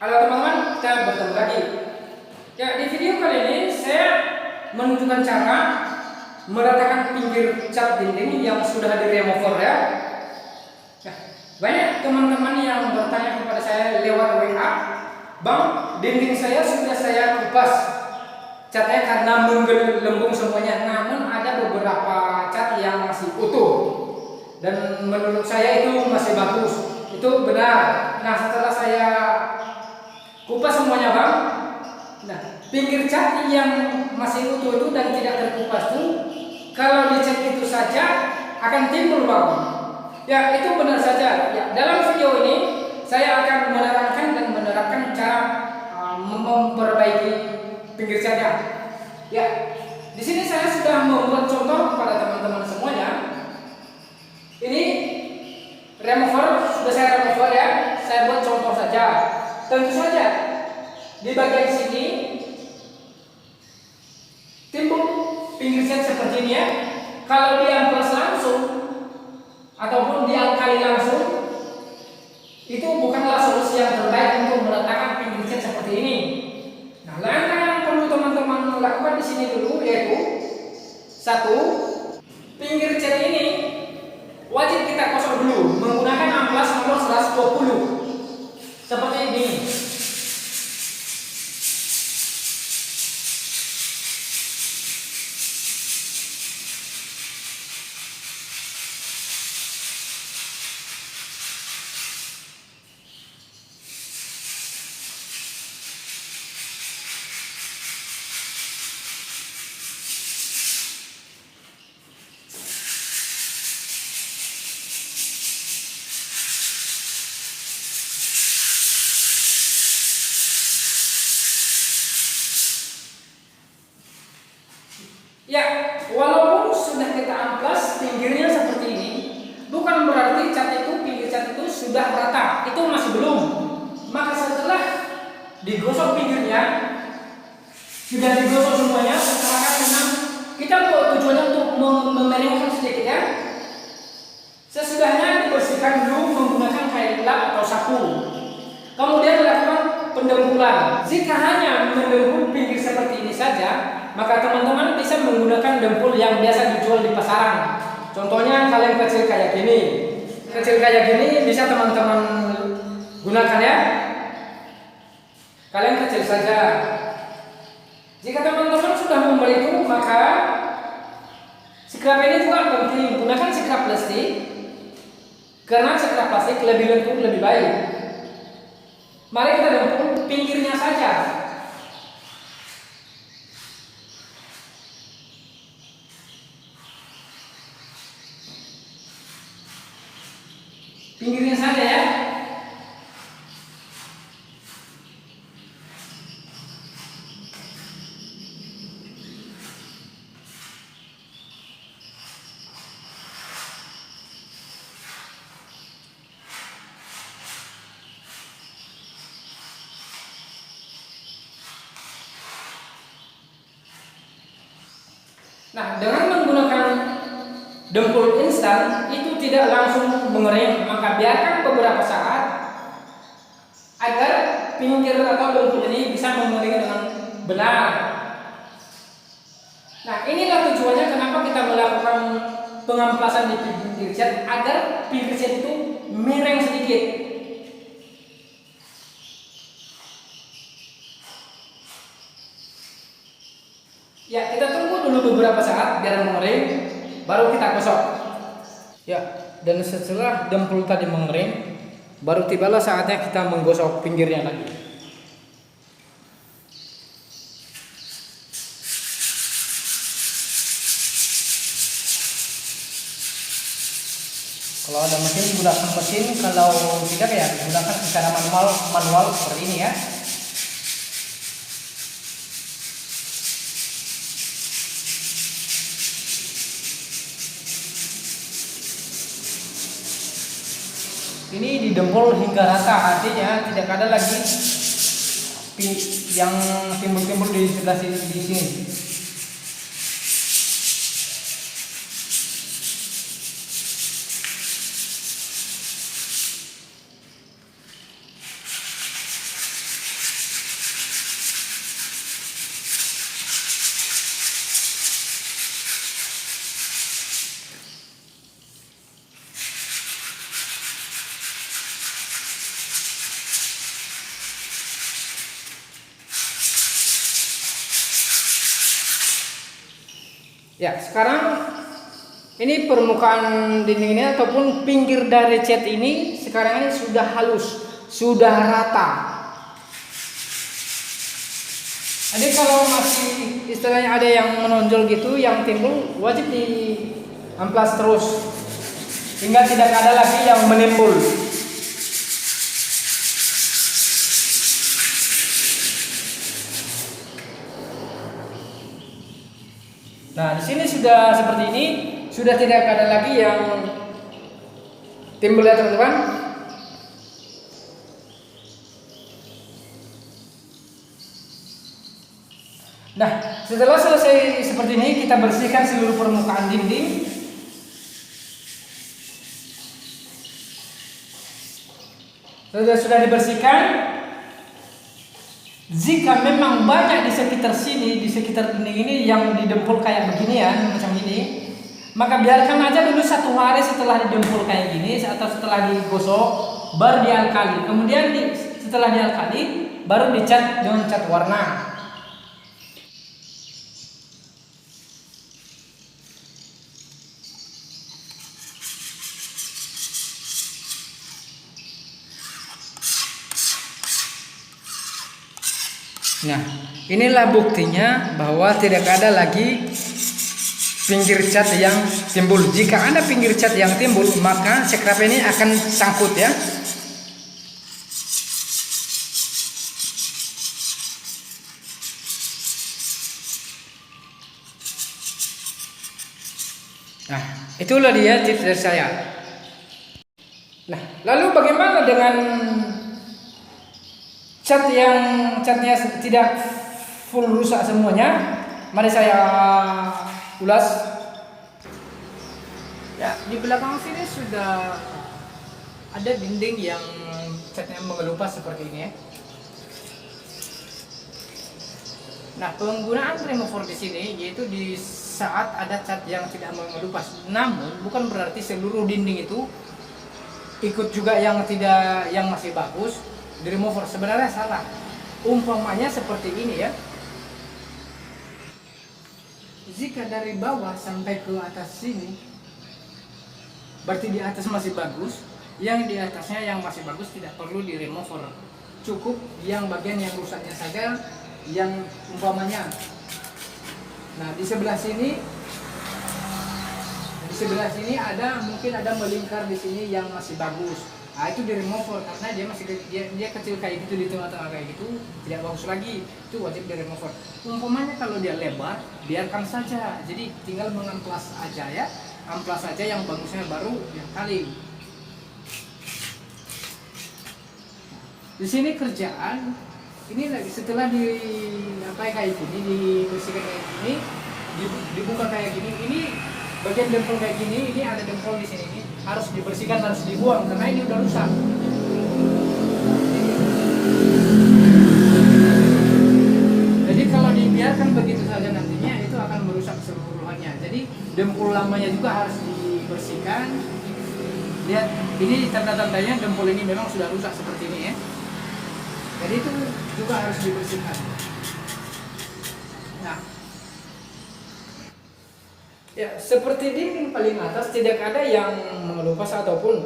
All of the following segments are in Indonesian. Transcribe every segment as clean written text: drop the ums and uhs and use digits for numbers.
Halo teman-teman, kita bertemu lagi. Ya, di video kali ini saya menunjukkan cara meratakan pinggir cat dinding yang sudah di remover ya. Nah, banyak teman-teman yang bertanya kepada saya lewat WA, "Bang, dinding saya sudah saya kupas catnya karena menggelembung semuanya, namun ada beberapa cat yang masih utuh dan menurut saya itu masih bagus." Itu benar. Nah, setelah saya kupas semuanya bang. Nah, pinggir cat yang masih utuh itu dan tidak terkupas itu, kalau dicat itu saja akan timbul bang. Ya, itu benar saja. Ya, dalam video ini saya akan menerangkan dan menerapkan cara memperbaiki pinggir catnya. Ya, di sini saya sudah membuat contoh kepada teman-teman semuanya. Ini remover sudah saya remover ya. Saya buat contoh saja. Tentu saja di bagian sini timbul pinggir cat seperti ini ya. Kalau diamplas langsung ataupun dialkali langsung, itu bukanlah solusi yang terbaik untuk meletakkan pinggir cat seperti ini. Nah, langkah yang perlu teman-teman lakukan di sini dulu yaitu satu, pinggir cat ini wajib kita kosong dulu menggunakan amplas nomor 120 seperti ini. Ya, walaupun sudah kita amplas pinggirnya seperti ini, bukan berarti pinggir cat itu sudah rata. Itu masih belum. Maka setelah digosok pinggirnya, sudah digosok semuanya, sekarang memang kita tujuannya untuk memeringkan sedikit ya. Sesudahnya dibersihkan dulu menggunakan kain lap atau sapu. Kemudian dilakukan pendempulan. Jika hanya mendempul pinggir seperti ini saja, maka teman-teman bisa menggunakan dempul yang biasa dijual di pasaran. Contohnya kalian kecil kayak gini. Kecil kayak gini bisa teman-teman gunakan ya. Kalian kecil saja. Jika teman-teman sudah membeli itu, maka scrap ini juga penting. Gunakan scrap plastik karena scrap plastik lebih lentur, lebih baik. Mari kita dempul pinggirnya saja. Pinggirnya saja ya. Nah, dengan menggunakan dempul instan itu tidak langsung mengering, maka biarkan beberapa saat agar pinggir atau dempul ini bisa mengering dengan benar. Nah, inilah tujuannya kenapa kita melakukan pengamplasan di pinggir cat, agar pinggir cat itu miring sedikit. Ya, kita tunggu dulu beberapa saat biar mengering, baru kita gosok. Ya, dan setelah dempul tadi mengering, baru tibalah saatnya kita menggosok pinggirnya lagi. Kalau ada mesin gunakan mesin, kalau tidak ya gunakan secara manual seperti ini ya. Ini didempul hingga rata, artinya tidak ada lagi yang timbul-timbul di sebelah sini di sini. Ya, sekarang ini permukaan dinding ini ataupun pinggir dari cat ini sekarang ini sudah halus, sudah rata. Jadi kalau masih istilahnya ada yang menonjol gitu, yang timbul wajib diamplas terus hingga tidak ada lagi yang menimbul. Nah, di sini sudah seperti ini, sudah tidak ada lagi yang timbul ya teman-teman. Nah, setelah selesai seperti ini, kita bersihkan seluruh permukaan dinding. Sudah dibersihkan. Jika memang banyak di sekitar sini, di sekitar dinding ini yang didempul kayak begini ya, macam ini, maka biarkan aja dulu 1 hari setelah didempul kayak gini atau setelah digosok, baru dialkali. Kemudian setelah dialkali, baru dicat dengan cat warna. Nah, inilah buktinya bahwa tidak ada lagi pinggir cat yang timbul. Jika ada pinggir cat yang timbul, maka sekrap ini akan sangkut ya. Nah, itulah dia tips dari saya. Nah, lalu bagaimana dengan catnya tidak full rusak semuanya? Mari saya ulas. Ya, di belakang sini sudah ada dinding yang catnya mengelupas seperti ini ya. Nah, penggunaan remover di sini yaitu di saat ada cat yang tidak mengelupas. Namun bukan berarti seluruh dinding itu ikut juga yang masih bagus di remover. Sebenarnya salah. Umpamanya seperti ini ya. Jika dari bawah sampai ke atas sini, berarti di atas masih bagus. Yang di atasnya yang masih bagus tidak perlu di remover. Cukup yang bagian yang rusaknya saja yang umpamanya. Nah, di sebelah sini mungkin ada melingkar di sini yang masih bagus. Nah, itu di remover karena dia kecil kayak gitu, di tengah-tengah kayak gitu tidak bagus lagi, itu wajib di remover. Umpamanya kalau dia lebar, biarkan saja, jadi tinggal mengamplas aja ya, amplas saja yang bagusnya baru yang kali. Di sini kerjaan ini lagi setelah kayak gini, dibersihkan kayak gini, dibuka kayak gini, ini bagian dempul kayak gini, ini ada dempul di sini, ini harus dibersihkan, harus dibuang karena ini udah rusak. Jadi kalau dibiarkan begitu saja nantinya itu akan merusak keseluruhannya. Jadi dempul lamanya juga harus dibersihkan. Lihat, ini tanda-tandanya dempul ini memang sudah rusak seperti ini ya. Jadi itu juga harus dibersihkan. Nah, ya, seperti dinding paling atas tidak ada yang mengelupas ataupun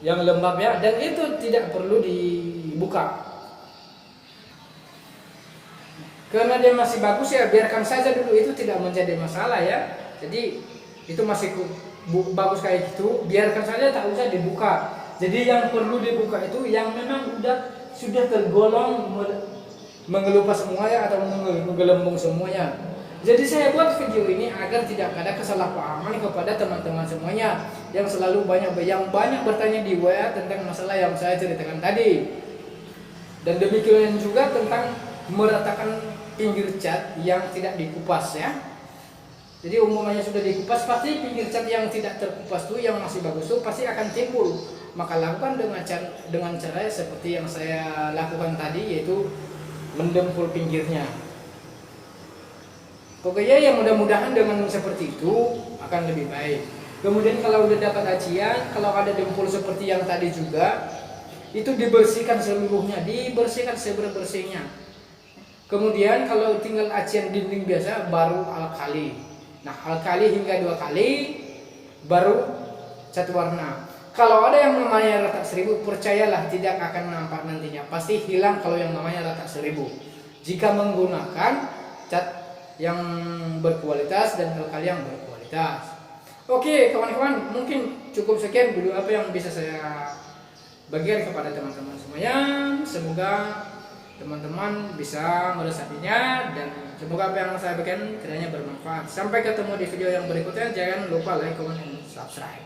yang lembab ya, dan itu tidak perlu dibuka. Karena dia masih bagus ya, biarkan saja dulu, itu tidak menjadi masalah ya. Jadi itu masih bagus kayak gitu, biarkan saja, tak usah dibuka. Jadi yang perlu dibuka itu yang memang sudah tergolong mengelupas semuanya atau menggelembung semuanya. Jadi saya buat video ini agar tidak ada kesalahpahaman kepada teman-teman semuanya yang selalu banyak bertanya di WA tentang masalah yang saya ceritakan tadi. Dan demikian juga tentang meratakan pinggir cat yang tidak dikupas ya. Jadi umumnya sudah dikupas, pasti pinggir cat yang tidak terkupas tuh, yang masih bagus tuh pasti akan timbul. Maka lakukan dengan cara seperti yang saya lakukan tadi, yaitu mendempul pinggirnya. Pokoknya ya mudah-mudahan dengan seperti itu akan lebih baik. Kemudian kalau udah dapat acian, kalau ada dempul seperti yang tadi juga, itu dibersihkan seluruhnya, dibersihkan sebersih-bersihnya. Kemudian kalau tinggal acian dinding biasa, baru alkali. Nah, alkali hingga 2 kali baru cat warna. Kalau ada yang namanya retak seribu, percayalah tidak akan nampak nantinya. Pasti hilang kalau yang namanya retak seribu. Jika menggunakan cat yang berkualitas dan alkali yang berkualitas. Oke kawan-kawan, mungkin cukup sekian dulu apa yang bisa saya bagikan kepada teman-teman semuanya. Semoga teman-teman bisa meresapinya dan semoga apa yang saya bagikan kiranya bermanfaat. Sampai ketemu di video yang berikutnya. Jangan lupa like, comment, dan subscribe.